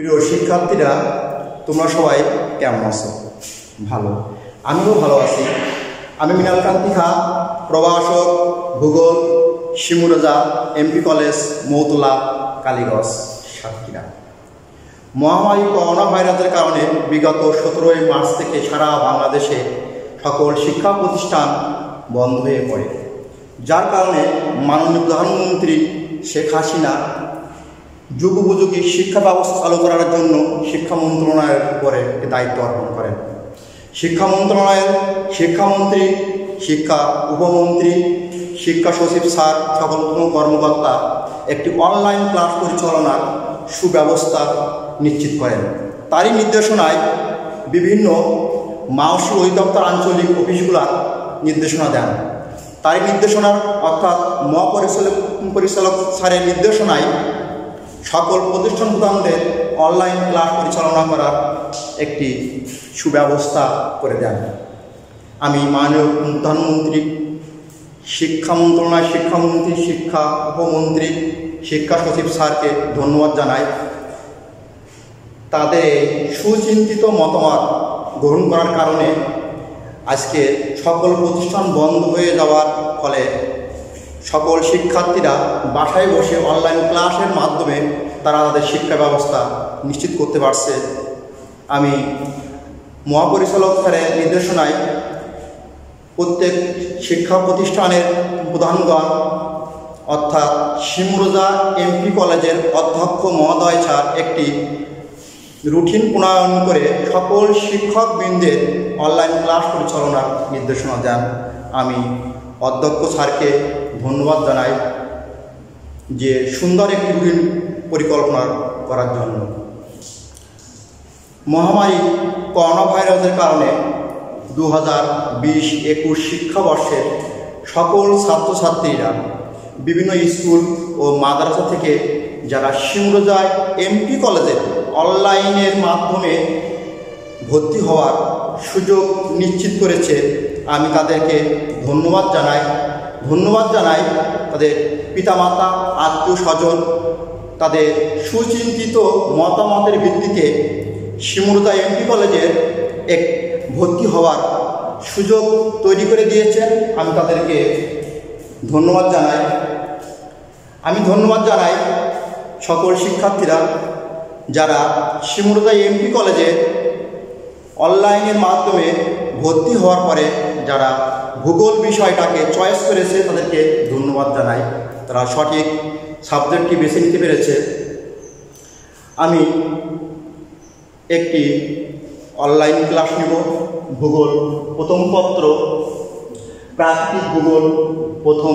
প্রিয় শিক্ষার্থীরা, তোমরা সবাই কেমন আছো? ভালো, আমিও ভালো আছি। আমি মৃণাল কান্তি খাঁ, প্রভাষক, ভূগোল, শিমুরাজা এমপি কলেজ, মৌতলা, কালীগঞ্জ, সাতক্ষীরা। মহামারী করোনা ভাইরাসের কারণে বিগত 17 মার্চ থেকে সারা বাংলাদেশে সকল শিক্ষা প্রতিষ্ঠান বন্ধ হয়ে পড়ে, যার কারণে মাননীয় প্রধানমন্ত্রী শেখ হাসিনা যুগোপযোগী শিক্ষা ব্যবস্থা চালু করার জন্য শিক্ষা মন্ত্রণালয়ের উপরে দায়িত্ব অর্পণ করেন। শিক্ষা মন্ত্রণালয়ের শিক্ষামন্ত্রী, শিক্ষা উপমন্ত্রী, শিক্ষা সচিব স্যার সকল কর্মকর্তা একটি অনলাইন ক্লাস পরিচালনার সুব্যবস্থা নিশ্চিত করেন। তারই নির্দেশনায় বিভিন্ন মাওসী অধিদপ্তর আঞ্চলিক অফিসগুলার নির্দেশনা দেন। তারই নির্দেশনার অর্থাৎ মহাপরিচালক স্যারের নির্দেশনায় সকল প্রতিষ্ঠান প্রধানদের অনলাইন ক্লাস পরিচালনা করার একটি সুব্যবস্থা করে দেন। আমি মাননীয় প্রধানমন্ত্রী, শিক্ষা মন্ত্রণালয় শিক্ষামন্ত্রী, শিক্ষা উপমন্ত্রী, শিক্ষা সচিব স্যারকে ধন্যবাদ জানাই। তাদের সুচিন্তিত মতামত গ্রহণ করার কারণে আজকে সকল প্রতিষ্ঠান বন্ধ হয়ে যাওয়ার ফলে সকল শিক্ষার্থীরা বাসায় বসে অনলাইন ক্লাসের মাধ্যমে তারা তাদের শিক্ষা ব্যবস্থা নিশ্চিত করতে পারছে। আমি মহাপরিচালক স্যারের নির্দেশনায় প্রত্যেক শিক্ষা প্রতিষ্ঠানের প্রধানগণ অর্থাৎ শিমুরাজা এমপি কলেজের অধ্যক্ষ মহোদয় স্যার একটি রুটিন প্রণয়ন করে সকল শিক্ষকবৃন্দের অনলাইন ক্লাস পরিচালনার নির্দেশনা দেন। আমি অধ্যক্ষ স্যারকে ধন্যবাদ জানাই যে সুন্দর একটি রুটিন পরিকল্পনা করার জন্য। মহামারী করোনা ভাইরাসের কারণে 2020-21 শিক্ষাবর্ষের সকল ছাত্রছাত্রীরা বিভিন্ন স্কুল ও মাদ্রাসা থেকে যারা শিমুরাজা এমপি কলেজে অনলাইনের মাধ্যমে ভর্তি হওয়ার সুযোগ নিশ্চিত করেছে, আমি তাদেরকে ধন্যবাদ জানাই। তাদের পিতামাতা, আত্মীয় স্বজন তাদের সুচিন্তিত মতামতের ভিত্তিতে শিমুরাজা এমপি কলেজের এক ভর্তি হওয়ার সুযোগ তৈরি করে দিয়েছেন। আমি তাদেরকে ধন্যবাদ জানাই। আমি ধন্যবাদ জানাই সকল শিক্ষার্থীরা যারা শিমুরাজা এমপি কলেজে অনলাইনের মাধ্যমে ভর্তি হওয়ার পরে যারা ভূগোল বিষয়টাকে চয়েস করেছে, তাদেরকে ধন্যবাদ জানাই। তারা সঠিক সাবজেক্টটি বেছে নিতে পেরেছে। আমি একটি অনলাইন ক্লাস নেব। ভূগোল প্রথম পত্র, প্রাকৃতিক ভূগোল প্রথম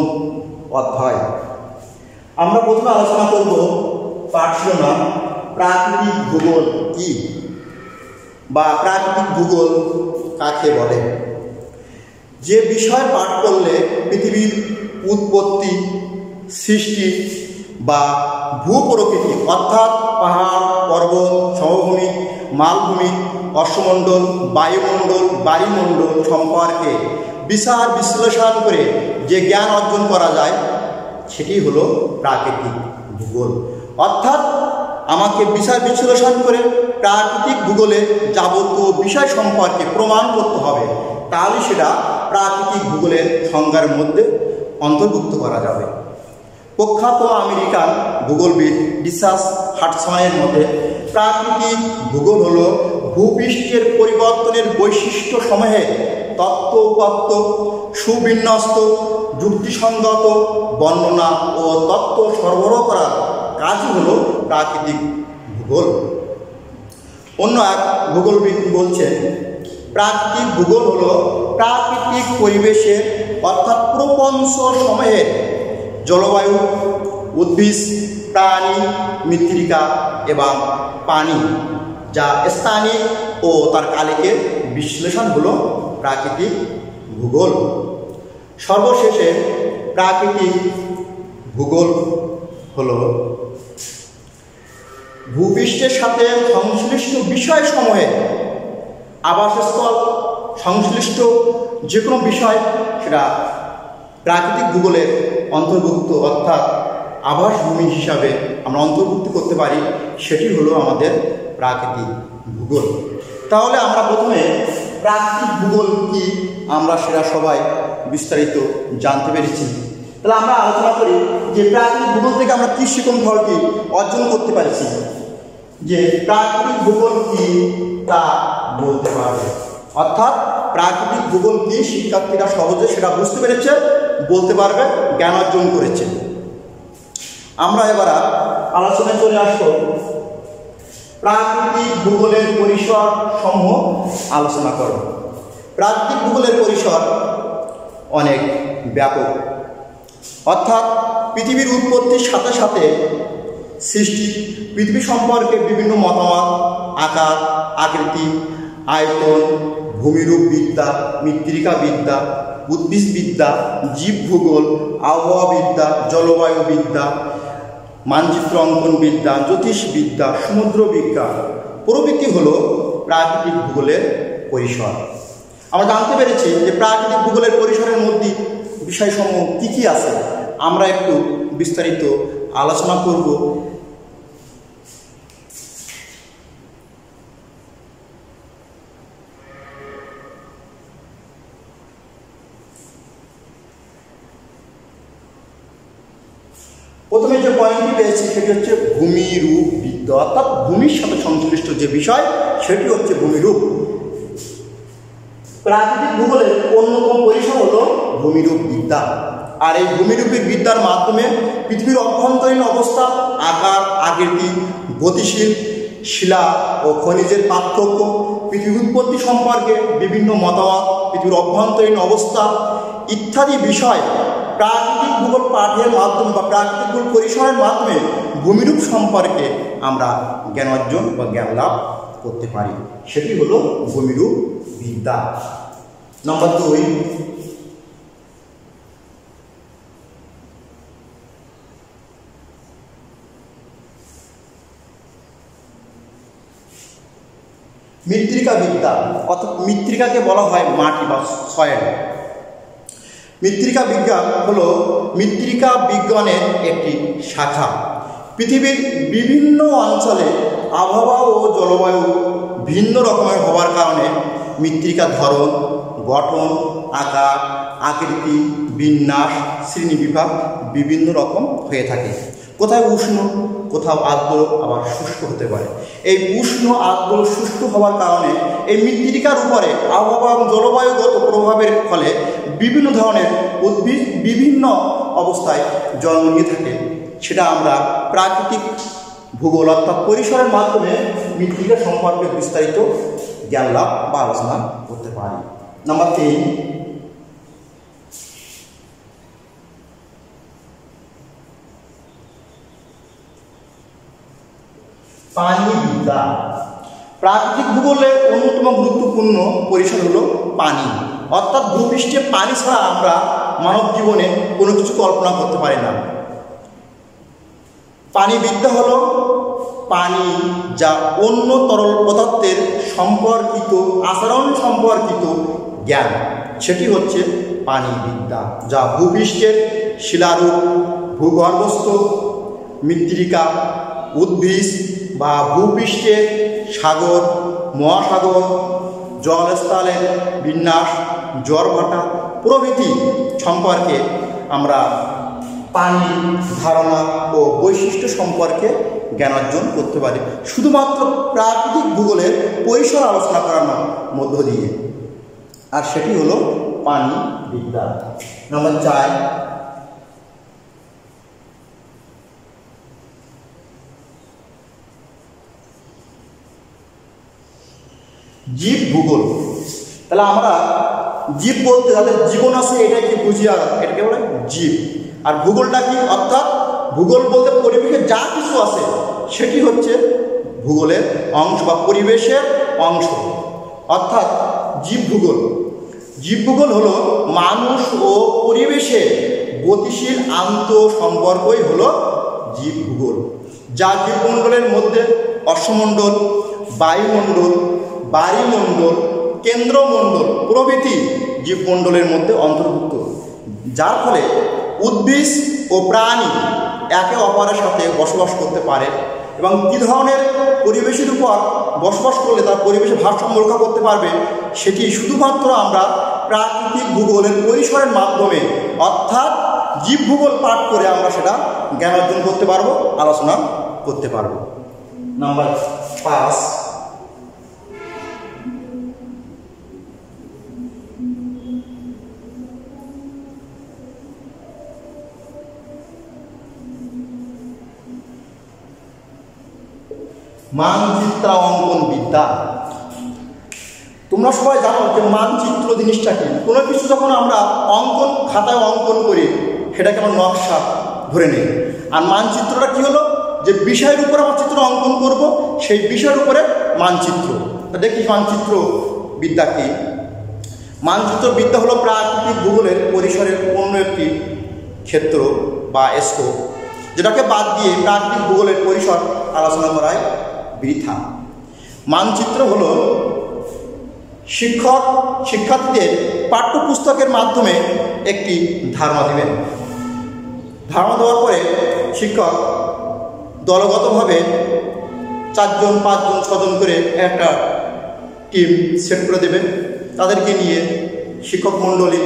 অধ্যায়। আমরা প্রথমে আলোচনা করব পাঠ শিরোনাম প্রাকৃতিক ভূগোল কি বা প্রাকৃতিক ভূগোল কাকে বলে। যে বিষয় পাঠ করলে পৃথিবীর উৎপত্তি, সৃষ্টি বা ভূপ্রকৃতি অর্থাৎ পাহাড়, পর্বত, সমভূমি, মালভূমি, অশ্বমণ্ডল, বায়ুমণ্ডল, বায়ুমণ্ডল সম্পর্কে বিচার বিশ্লেষণ করে যে জ্ঞান অর্জন করা যায় সেটি হলো প্রাকৃতিক ভূগোল। অর্থাৎ আমাকে বিচার বিশ্লেষণ করে প্রাকৃতিক ভূগোলের যাবতীয় বিষয় সম্পর্কে প্রমাণ করতে হবে, তাহলে সেটা প্রাকৃতিক ভূগোলের সংজ্ঞার মধ্যে অন্তর্ভুক্ত করা যাবে। প্রখ্যাত আমেরিকান ভূগোলবিদ রিচার্ড হাডসনের মতে প্রাকৃতিক ভূগোল হল ভূপৃষ্ঠের পরিবর্তনের বৈশিষ্ট্য সমূহের তত্ত্ব উপাত্ত সুবিন্যস্ত যুক্তিসঙ্গত বর্ণনা ও তত্ত্ব সরবরাহ করার কাজই হল প্রাকৃতিক ভূগোল। অন্য এক ভূগোলবিদ বলছেন, প্রাকৃতিক ভূগোল হল প্রাকৃতিক পরিবেশের অর্থাৎ প্রপঞ্চ সমূহের জলবায়ু, উদ্ভিদ, প্রাণী, মৃত্তিকা এবং পানি যা স্থানীয় ও তার কালিকের বিশ্লেষণ হলো প্রাকৃতিক ভূগোল। সর্বশেষে প্রাকৃতিক ভূগোল হলো ভূপৃষ্ঠের সাথে সংশ্লিষ্ট বিষয়সমূহের আবাসস্থল সংশ্লিষ্ট যে কোনো বিষয় সেটা প্রাকৃতিক ভূগোলের অন্তর্ভুক্ত। অর্থাৎ আবাসভূমি হিসাবে আমরা অন্তর্ভুক্ত করতে পারি, সেটি হলো আমাদের প্রাকৃতিক ভূগোল। তাহলে আমরা প্রথমে প্রাকৃতিক ভূগোল কি আমরা সেটা সবাই বিস্তারিত জানতে পেরেছি। তাহলে আমরা আলোচনা করি যে প্রাকৃতিক ভূগোল থেকে আমরা কী শিক্ষণ ফলটি অর্জন করতে পারছি, যে প্রাকৃতিক ভূগোল কি তা বলতে পারবে। অর্থাৎ প্রাকৃতিক ভূগোল কি শিক্ষার্থীরা সহজে সেটা বুঝতে পেরেছে, বলতে পারবে, জ্ঞান অর্জন করেছে। আমরা এবার আলোচনায় চলে আসবো প্রাকৃতিক ভূগোলের পরিসর সমূহ আলোচনা করব। প্রাকৃতিক ভূগোলের পরিসর অনেক ব্যাপক, অর্থাৎ পৃথিবীর উৎপত্তির সাথে সাথে সৃষ্টি, পৃথিবী সম্পর্কে বিভিন্ন মতামত, আকার, আকৃতি, আয়তন, ভূমিরূপ বিদ্যা, মৃত্তিকা বিদ্যা, উদ্ভিদবিদ্যা, জীব ভূগোল, আবহাওয়া বিদ্যা, জলবায়ু বিদ্যা, মানচিত্র অঙ্কন বিদ্যা, জ্যোতিষবিদ্যা, সমুদ্র বিজ্ঞান প্রভৃতি হল প্রাকৃতিক ভূগোলের পরিসর। আমরা জানতে পেরেছি যে প্রাকৃতিক ভূগোলের পরিসরের মধ্যে বিষয়সমূহ কী কী আছে, আমরা একটু বিস্তারিত আলোচনা করব। প্রথমে যে পয়েন্টটি পেয়েছি সেটি হচ্ছে ভূমিরূপ বিদ্যা, অর্থাৎ ভূমির সাথে সংশ্লিষ্ট যে বিষয় সেটি হচ্ছে ভূমিরূপ। প্রাকৃতিক ভূগোলের অন্যতম পরিসর হল ভূমিরূপ বিদ্যা। আর এই ভূমিরূপের বিদ্যার মাধ্যমে পৃথিবীর অভ্যন্তরীণ অবস্থা, আকার, আকৃতি, গতিশীল শিলা ও খনিজের পার্থক্য, পৃথিবীর উৎপত্তি সম্পর্কে বিভিন্ন মতামত, পৃথিবীর অভ্যন্তরীণ অবস্থা ইত্যাদি বিষয় প্রাকৃতিক ভূগোল পাঠের মাধ্যমে বা প্রাকৃতিক ভূগোল পরিসরের মাধ্যমে ভূমিরূপ সম্পর্কে আমরা জ্ঞান অর্জন বা জ্ঞান লাভ করতে পারি, সেটি হলো ভূমিরূপ বিদ্যা। নম্বর 2, মৃত্তিকা বিদ্যা, অর্থাৎ মৃত্তিকাকে বলা হয় মাটি বা সয়েল। মৃত্তিকা বিজ্ঞান হলো মৃত্তিকা বিজ্ঞানের একটি শাখা। পৃথিবীর বিভিন্ন অঞ্চলে আবহাওয়া ও জলবায়ু ভিন্ন রকমের হওয়ার কারণে মৃত্তিকার ধরন, গঠন, আকার, আকৃতি, বিন্যাস, শ্রেণীবিভাগ বিভিন্ন রকম হয়ে থাকে। কোথাও উষ্ণ, কোথাও আর্দ্র, আবার শুষ্ক হতে পারে। এই উষ্ণ, আর্দ্র, শুষ্ক হওয়ার কারণে এই মৃত্তিকার উপরে আবহাওয়া এবং জলবায়ুগত প্রভাবের ফলে বিভিন্ন ধরনের উদ্ভিদ বিভিন্ন অবস্থায় জন্ম নিয়ে থাকে। সেটা আমরা প্রাকৃতিক ভূগোল অর্থাৎ পরিসরের মাধ্যমে মৃত্তিকা সম্পর্কে বিস্তারিত জ্ঞান লাভ বা আলোচনা করতে পারি। নম্বর 3, পানি বিদ্যা। প্রাকৃতিক ভূগোলের অন্যতম গুরুত্বপূর্ণ পরিসর হলো পানি, অর্থাৎ ভূপৃষ্ঠে পানি ছাড়া আমরা মানব জীবনে কোনো কিছু কল্পনা করতে পারি না। পানি বিদ্যা হলো পানি যা অন্য তরল পদার্থের সম্পর্কিত আচরণ সম্পর্কিত জ্ঞান, সেটি হচ্ছে পানি বিদ্যা, যা ভূপৃষ্ঠের শিলারূপ, ভূগর্ভস্থ মৃত্তিকা, উদ্ভিদ বা ভূপৃষ্ঠের সাগর, মহাসাগর, জলস্থলের বিন্যাস, জলভাটা প্রভৃতি সম্পর্কে আমরা পানি ধারণা ও বৈশিষ্ট্য সম্পর্কে জ্ঞান অর্জন করতে পারি শুধুমাত্র প্রাকৃতিক ভূগোলের পরিসর আলোচনা করানোর মধ্য দিয়ে, আর সেটি হলো পানি বিদ্যা। নম্বর 4, জীব ভূগোল। তাহলে আমরা জীব বলতে যাদের জীবন আছে এটাকে বুঝি, আর এটাকে বলে জীব। আর ভূগোলটা কি, অর্থাৎ ভূগোল বলতে পরিবেশে যা কিছু আছে সেটি হচ্ছে ভূগোলের অংশ বা পরিবেশের অংশ, অর্থাৎ জীব ভূগোল। জীব ভূগোল হলো মানুষ ও পরিবেশের গতিশীল আন্তঃ সম্পর্কই হলো জীব ভূগোল, যা জীবমণ্ডলের মধ্যে অশ্বমণ্ডল, বায়ুমণ্ডল, বায়ুমণ্ডল, কেন্দ্রমণ্ডল প্রভৃতি জীবমণ্ডলের মধ্যে অন্তর্ভুক্ত, যার ফলে উদ্ভিদ ও প্রাণী একে অপরের সাথে বসবাস করতে পারে এবং কী ধরনের পরিবেশের উপর বসবাস করলে তার পরিবেশে ভারসাম্য রক্ষা করতে পারবে সেটি শুধুমাত্র আমরা প্রাকৃতিক ভূগোলের পরিসরের মাধ্যমে অর্থাৎ জীব ভূগোল পাঠ করে আমরা সেটা জ্ঞান অর্জন করতে পারবো, আলোচনা করতে পারবো। নাম্বার 5, মানচিত্র অঙ্কন বিদ্যা। তোমরা সবাই জানো যে মানচিত্র জিনিসটা কি। কোনো কিছু যখন আমরা অঙ্কন খাতায় অঙ্কন করি সেটাকে আমরা নকশা ধরে নিই। আর মানচিত্রটা কি হলো, যে বিষয়ের উপর আমরা চিত্র অঙ্কন করব, সেই বিষয়ের উপরে মানচিত্র। দেখি মানচিত্র বিদ্যা কি। মানচিত্র বিদ্যা হলো প্রাকৃতিক ভূগোলের পরিসরের অন্য একটি ক্ষেত্র বা স্কোপ, যেটাকে বাদ দিয়ে প্রাকৃতিক ভূগোলের পরিসর আলোচনা করায় বৃথা। মানচিত্র হলো শিক্ষার্থীদের পাঠ্যপুস্তকের মাধ্যমে একটি ধারণা দেবেন। ধারণা দেওয়ার পরে শিক্ষক দলগতভাবে 4 জন 5 জন 6 জন করে একটা টিম সেট করে দেবেন। তাদেরকে নিয়ে শিক্ষক মণ্ডলী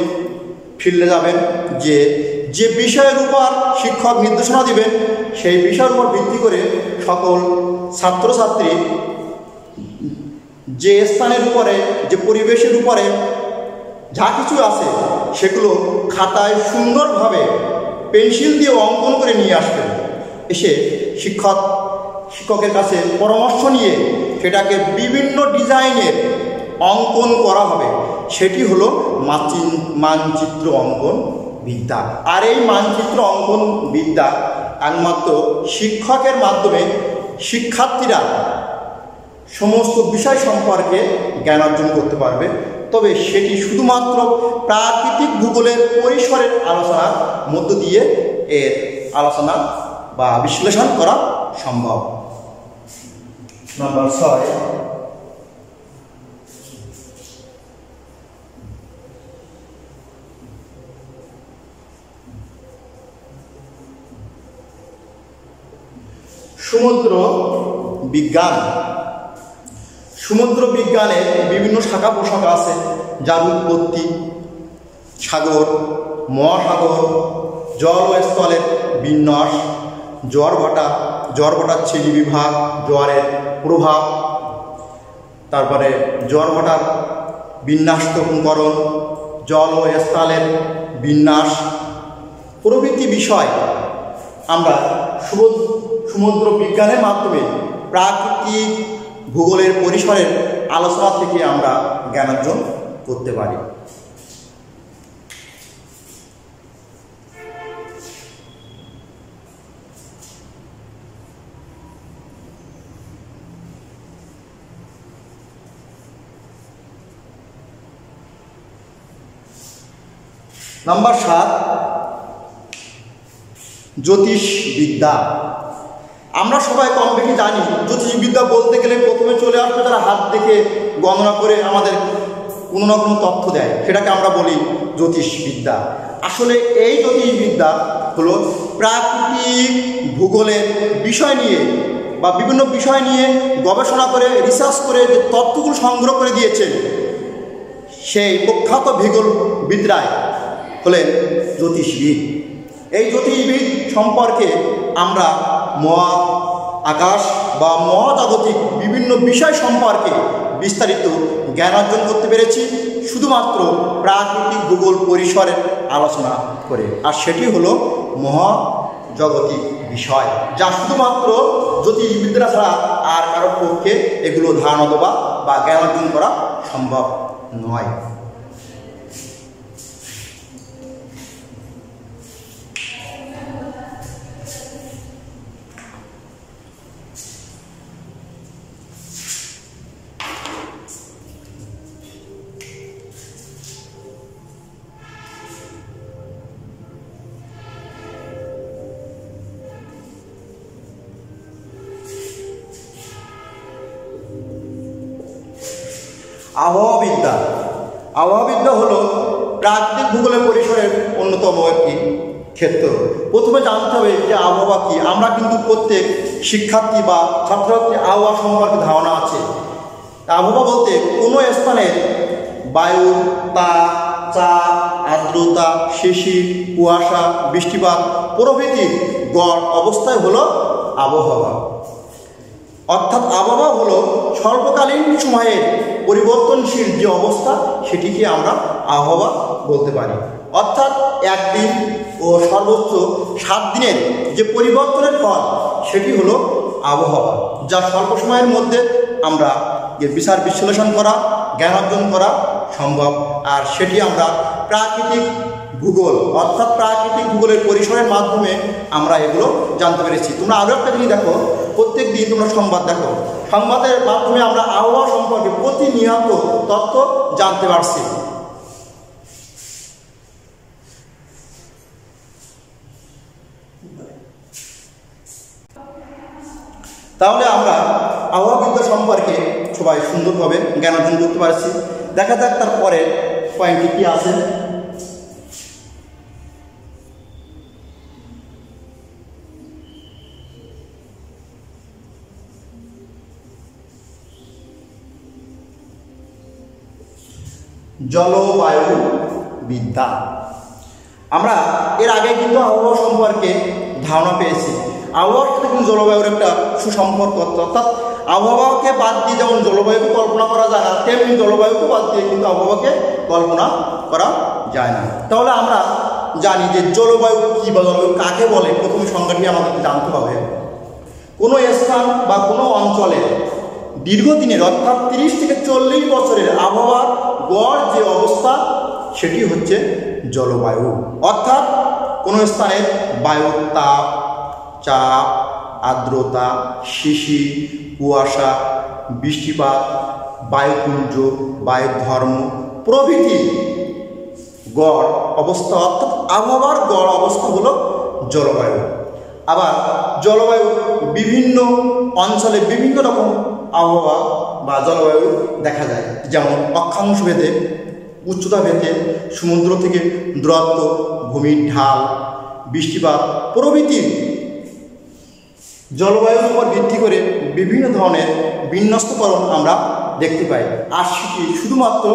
ফিল্ডে যাবেন, যে বিষয়ের উপর শিক্ষক নির্দেশনা দিবেন সেই বিষয়ের উপর ভিত্তি করে সকল ছাত্রছাত্রী যে স্থানের উপরে, যে পরিবেশের উপরে যা কিছু আছে সেগুলো খাতায় সুন্দরভাবে পেন্সিল দিয়ে অঙ্কন করে নিয়ে আসবেন। এসে শিক্ষকের কাছে পরামর্শ নিয়ে সেটাকে বিভিন্ন ডিজাইনের অঙ্কন করা হবে। সেটি হলো মানচিত্র অঙ্কন বিদ্যা। আর এই মানচিত্র অঙ্কন বিদ্যা একমাত্র শিক্ষকের মাধ্যমে শিক্ষার্থীরা সমস্ত বিষয় সম্পর্কে জ্ঞান অর্জন করতে পারবে। তবে সেটি শুধুমাত্র প্রাকৃতিক ভূগোলের পরিসরের আলোচনার মধ্য দিয়ে এর আলোচনা বা বিশ্লেষণ করা সম্ভব। নাম্বার 6, সমুদ্র বিজ্ঞান। সমুদ্র বিজ্ঞানের বিভিন্ন শাখা প্রশাখা আছে, যার উৎপত্তি, সাগর, মহাসাগর, জল ও স্থলের বিন্যাস, জ্বর ভাটার শ্রেণী বিভাগ, জ্বরের প্রভাব, তারপরে জ্বর ভাটার বিন্যাসকরণ, জল ও স্থলের বিন্যাস প্রভৃতি বিষয় আমরা সমুদ্র বিজ্ঞানের মাধ্যমে প্রাকৃতিক ভূগোলের পরিসরের আলোচনা থেকে আমরা জ্ঞান অর্জন করতে পারি। নাম্বার 7, জ্যোতিষবিদ্যা। আমরা সবাই কম বেশি জানি জ্যোতিষবিদ্যা বলতে গেলে প্রথমে চলে আসবে যারা হাত দেখে গণনা করে আমাদের কোনো না কোনো তথ্য দেয়, সেটাকে আমরা বলি জ্যোতিষবিদ্যা। আসলে এই জ্যোতিষবিদ্যা হলো প্রাকৃতিক ভূগোলের বিষয় নিয়ে বা বিভিন্ন বিষয় নিয়ে গবেষণা করে রিসার্চ করে যে তথ্যগুলো সংগ্রহ করে দিয়েছেন সেই প্রখ্যাত ভূগোলবিদরাই হলেন জ্যোতিষবিদ। এই জ্যোতিষবিদ সম্পর্কে আমরা আকাশ বা মহাজাগতিক বিভিন্ন বিষয় সম্পর্কে বিস্তারিত জ্ঞান অর্জন করতে পেরেছি শুধুমাত্র প্রাকৃতিক ভূগোল পরিসরের আলোচনা করে। আর সেটি হলো মহাজাগতিক বিষয়, যা শুধুমাত্র জ্যোতিষবিদরা ছাড়া আর কারোর পক্ষে এগুলো ধারণা দেওয়া বা জ্ঞান অর্জন করা সম্ভব নয়। আবহাওয়াবিদ্যা হলো প্রাকৃতিক ভূগোলের পরিসরের অন্যতম একটি ক্ষেত্র। প্রথমে জানতে হবে যে আবহাওয়া কি। আমরা কিন্তু প্রত্যেক শিক্ষার্থী বা ছাত্রছাত্রী আবহাওয়া সম্পর্কে ধারণা আছে। আবহাওয়া বলতে কোনো স্থানের বায়ু, তাপ, চাপ, আর্দ্রতা, শিশির, কুয়াশা, বৃষ্টিপাত প্রভৃতির গড় অবস্থায় হলো আবহাওয়া। অর্থাৎ আবহাওয়া হলো স্বল্পকালীন সময়ের পরিবর্তনশীল যে অবস্থা সেটিকে আমরা আবহাওয়া বলতে পারি। অর্থাৎ একদিন ও সর্বোচ্চ 7 দিনের যে পরিবর্তনের ফল সেটি হলো আবহাওয়া, যা স্বল্প সময়ের মধ্যে আমরা এর বিচার বিশ্লেষণ করা, জ্ঞান অর্জন করা সম্ভব। আর সেটি আমরা প্রাকৃতিক ভূগোল অর্থাৎ প্রাকৃতিক ভূগোলের পরিসরের মাধ্যমে আমরা এগুলো জানতে পেরেছি। তোমরা আরও একটা জিনিস দেখো, প্রত্যেক দিন তোমরা সংবাদ দেখো, সংবাদের মাধ্যমে আমরা আবহাওয়া সম্পর্কে প্রতিনিয়ত তথ্য জানতে পারছি। তাহলে আমরা আবহাওয়াবিদ্যা সম্পর্কে সবাই সুন্দরভাবে জ্ঞান অর্জন করতে পারছি। দেখা যাক তারপরে পয়েন্টটি কি আছে। জলবায়ু বিদ্যা। আমরা এর আগে কিন্তু আবহাওয়া সম্পর্কে ধারণা পেয়েছি। আবহাওয়ার সাথে কিন্তু জলবায়ুর একটা সুসম্পর্ক। অর্থাৎ আবহাওয়াকে বাদ দিয়ে যেমন জলবায়ুকে কল্পনা করা যায় না, তেমনি জলবায়ুকে বাদ দিয়ে কিন্তু আবহাওয়াকে কল্পনা করা যায় না। তাহলে আমরা জানি যে জলবায়ু কী বা জলবায়ু কাকে বলে। প্রথম সংজ্ঞাটি আমাদেরকে জানতে হবে। কোনো স্থান বা কোনো অঞ্চলের দীর্ঘদিনের অর্থাৎ 30 থেকে 40 বছরের আবহাওয়ার গড় যে অবস্থা সেটি হচ্ছে জলবায়ু। অর্থাৎ কোনো স্থানের বায়ুর তাপ, চাপ, আর্দ্রতা, শিশির, কুয়াশা, বৃষ্টিপাত, বায়ুপুঞ্জ, বায়ুর ধর্ম প্রভৃতি গড় অবস্থা অর্থাৎ আবহাওয়ার গড় অবস্থা হলো জলবায়ু। আবার জলবায়ু বিভিন্ন অঞ্চলে বিভিন্ন রকম আবহাওয়া বা জলবায়ু দেখা যায়। যেমন অক্ষাংশ ভেদে, উচ্চতা ভেদে, সমুদ্র থেকে দূরত্ব, ভূমির ঢাল, বৃষ্টিপাত প্রভৃতি জলবায়ুর উপর ভিত্তি করে বিভিন্ন ধরনের বিন্যস্তকরণ আমরা দেখতে পাই। আর সেটি শুধুমাত্র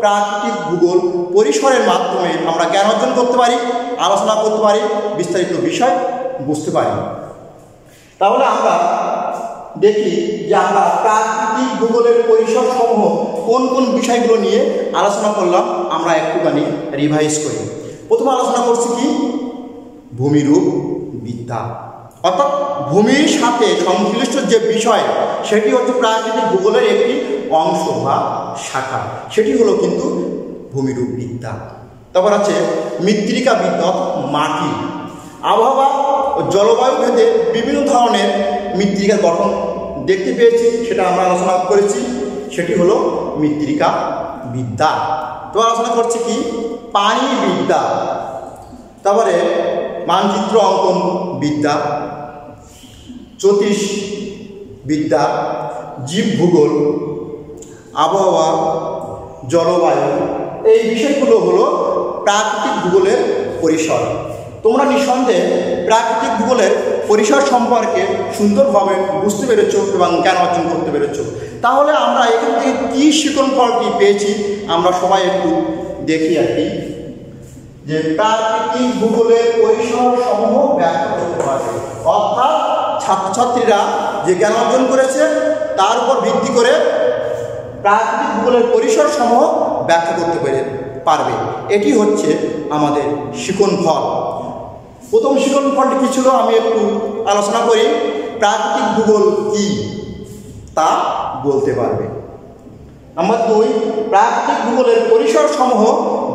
প্রাকৃতিক ভূগোল পরিসরের মাধ্যমে আমরা জ্ঞান অর্জন করতে পারি, আলোচনা করতে পারি, বিস্তারিত বিষয় বুঝতে পারি। তাহলে আমরা দেখি যে আমরা প্রাকৃতিক ভূগোলের পরিসর সমূহ কোন কোন বিষয়গুলো নিয়ে আলোচনা করলাম, আমরা একটুখানি রিভাইজ করি। প্রথমে আলোচনা করছি কি ভূমিরূপ বিদ্যা। অর্থাৎ ভূমির সাথে সংশ্লিষ্ট যে বিষয় সেটি হচ্ছে প্রাকৃতিক ভূগোলের একটি অংশ বা শাখা, সেটি হলো কিন্তু ভূমিরূপ বিদ্যা। তারপর আছে মৃত্তিকা বিদ্যা, মাটি। আবহাওয়া ও জলবায়ু ভেদে বিভিন্ন ধরনের মৃত্তিকার গঠন দেখতে পেয়েছি, সেটা আমরা আলোচনা করেছি, সেটি হলো মৃত্তিকা বিদ্যা। তো আলোচনা করছি কি পানি বিদ্যা, তারপরে মানচিত্র অঙ্কন বিদ্যা, জ্যোতিষ বিদ্যা, জীব ভূগোল, আবহাওয়া, জলবায়ু, এই বিষয়গুলো হলো প্রাকৃতিক ভূগোলের পরিসর। তোমরা নিঃসন্দেহে প্রাকৃতিক ভূগোলের পরিসর সম্পর্কে সুন্দরভাবে বুঝতে পেরেছ এবং জ্ঞান অর্জন করতে পেরেছ। তাহলে আমরা এখান থেকে কী শিখন ফলটি পেয়েছি আমরা সবাই একটু দেখি আর কি, যে প্রাকৃতিক ভূগোলের পরিসর সমূহ ব্যাখ্যা করতে পারবে। অর্থাৎ ছাত্রছাত্রীরা যে জ্ঞান অর্জন করেছে তার উপর ভিত্তি করে প্রাকৃতিক ভূগোলের পরিসর সমূহ ব্যাখ্যা করতে পারবে। এটি হচ্ছে আমাদের শিখন ফল। প্রথম শিখন ফলটি কী ছিল আমি একটু আলোচনা করি। প্রাকৃতিক ভূগোল কী তা বলতে পারবে। নাম্বার 2, প্রাকৃতিক ভূগোলের পরিসর সমূহ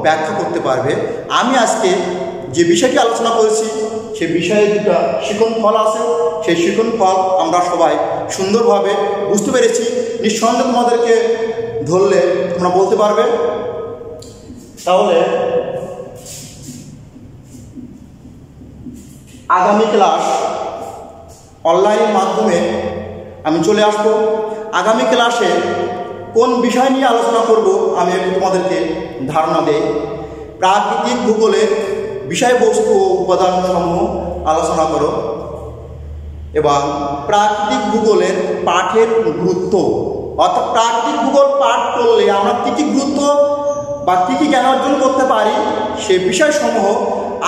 ব্যাখ্যা করতে পারবে। আমি আজকে যে বিষয়টি আলোচনা করেছি সে বিষয়ে দুটা শিখন ফল আছে, সেই শিখন ফল আমরা সবাই সুন্দরভাবে বুঝতে পেরেছি। নিঃসন্দেহে তোমাদেরকে ধরলে তোমরা বলতে পারবে। তাহলে আগামী ক্লাস অনলাইনের মাধ্যমে আমি চলে আসব। আগামী ক্লাসে কোন বিষয় নিয়ে আলোচনা করব আমি একটু তোমাদেরকে ধারণা দেই। প্রাকৃতিক ভূগোলের বিষয়বস্তু ও উপাদানসমূহ আলোচনা করো এবং প্রাকৃতিক ভূগোলের পাঠের গুরুত্ব, অর্থাৎ প্রাকৃতিক ভূগোল পাঠ করলে আমরা কী কী গুরুত্ব বা কী কী জ্ঞান অর্জন করতে পারি সে বিষয়সমূহ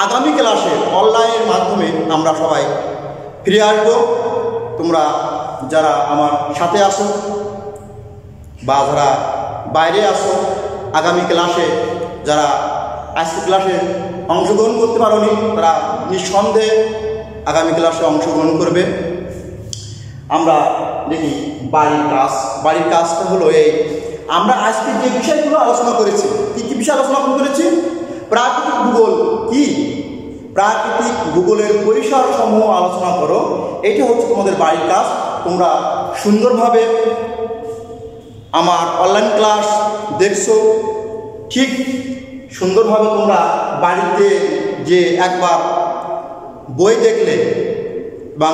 আগামী ক্লাসে অনলাইনের মাধ্যমে আমরা সবাই ফিরে আসব। তোমরা যারা আমার সাথে আসো বা যারা বাইরে আসো, আগামী ক্লাসে যারা আজকে ক্লাসে অংশগ্রহণ করতে পারোনি তারা নিঃসন্দেহে আগামী ক্লাসে অংশগ্রহণ করবে। আমরা দেখি বাড়ির কাজটা হলো এই, আমরা আজকে যে বিষয়গুলো আলোচনা করেছি, কী কী বিষয় আলোচনা করেছি? প্রাকৃতিক ভূগোল কি, প্রাকৃতিক ভূগোলের পরিসর সমূহ আলোচনা করো। এটা হচ্ছে তোমাদের বাড়ির কাজ। তোমরা সুন্দরভাবে আমার অনলাইন ক্লাস দেখছো, ঠিক সুন্দরভাবে তোমরা বাড়িতে যে একবার বই দেখলে এবং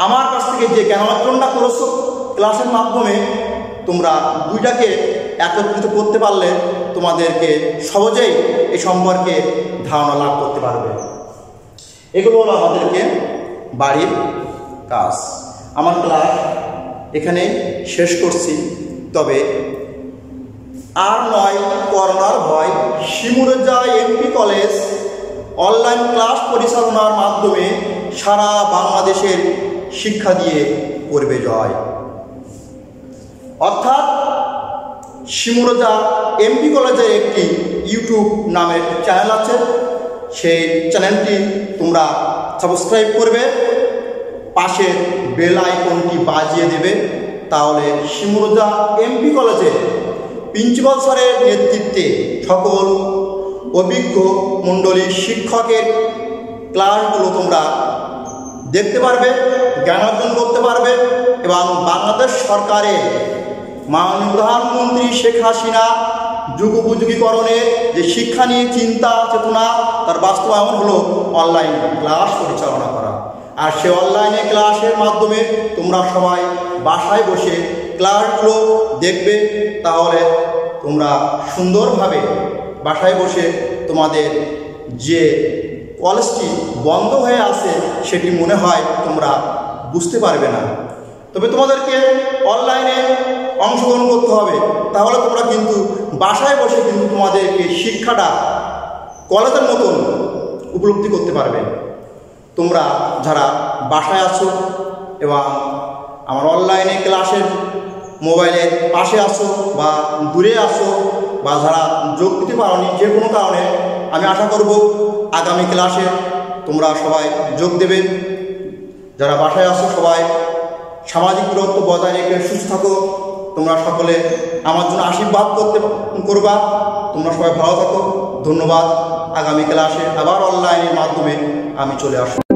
আমার কাছ থেকে যে জ্ঞান অর্জনটা করেছো ক্লাসের মাধ্যমে, তোমরা দুইটাকে একত্রিত করতে পারলে তোমাদেরকে সহজেই এই সম্পর্কে ধারণা লাভ করতে পারবে। এগুলো হলো আমাদেরকে বাড়ির কাজ। আমার ক্লাস এখানে শেষ করছি। তবে আর নয় করোনার ভয়, শিমুরজা এমপি কলেজ অনলাইন ক্লাস পরিচালনার মাধ্যমে সারা বাংলাদেশের শিক্ষা দিয়ে করবে জয়। অর্থাৎ শিমুরজা এমপি কলেজের একটি ইউটিউব নামের চ্যানেল আছে, সেই চ্যানেলটি তোমরা সাবস্ক্রাইব করবে, পাশে বেল আইকনটি বাজিয়ে দেবে। তাহলে শিমুরজা এমপি কলেজের প্রিন্সিপাল স্যারের নেতৃত্বে সকল অভিজ্ঞ মণ্ডলীর শিক্ষকের ক্লাসগুলো তোমরা দেখতে পারবে, জ্ঞান অর্জন করতে পারবে এবং বাংলাদেশ সরকারের মাননীয় প্রধানমন্ত্রী শেখ হাসিনা যুগোপযোগীকরণের যে শিক্ষা নিয়ে চিন্তা চেতনা, তার বাস্তবায়ন হলো অনলাইন ক্লাস পরিচালনা করা। আর সে অনলাইনে ক্লাসের মাধ্যমে তোমরা সবাই বাসায় বসে ক্লাসগুলো দেখবে। তাহলে তোমরা সুন্দরভাবে বাসায় বসে তোমাদের যে কলেজটি বন্ধ হয়ে আছে সেটি মনে হয় তোমরা বুঝতে পারবে না। তবে তোমাদেরকে অনলাইনে অংশগ্রহণ করতে হবে, তাহলে তোমরা কিন্তু বাসায় বসে কিন্তু তোমাদেরকে শিক্ষাটা কলেজের মতন উপলব্ধি করতে পারবে। তোমরা যারা বাসায় আছো এবং আমার অনলাইনে ক্লাসের মোবাইলের পাশে আসো বা দূরে আসো বা যারা যোগ দিতে পারোনি যে কোনো কারণে, আমি আশা করব আগামী ক্লাসে তোমরা সবাই যোগ দেবে। যারা বাসায় আসো সবাই সামাজিক দূরত্ব বজায় রেখে সুস্থ থাকো। তোমরা সকলে আমার জন্য আশীর্বাদ করবা। তোমরা সবাই ভালো থাকো। ধন্যবাদ। আগামী ক্লাসে আবার অনলাইনের মাধ্যমে আমি চলে আসবো।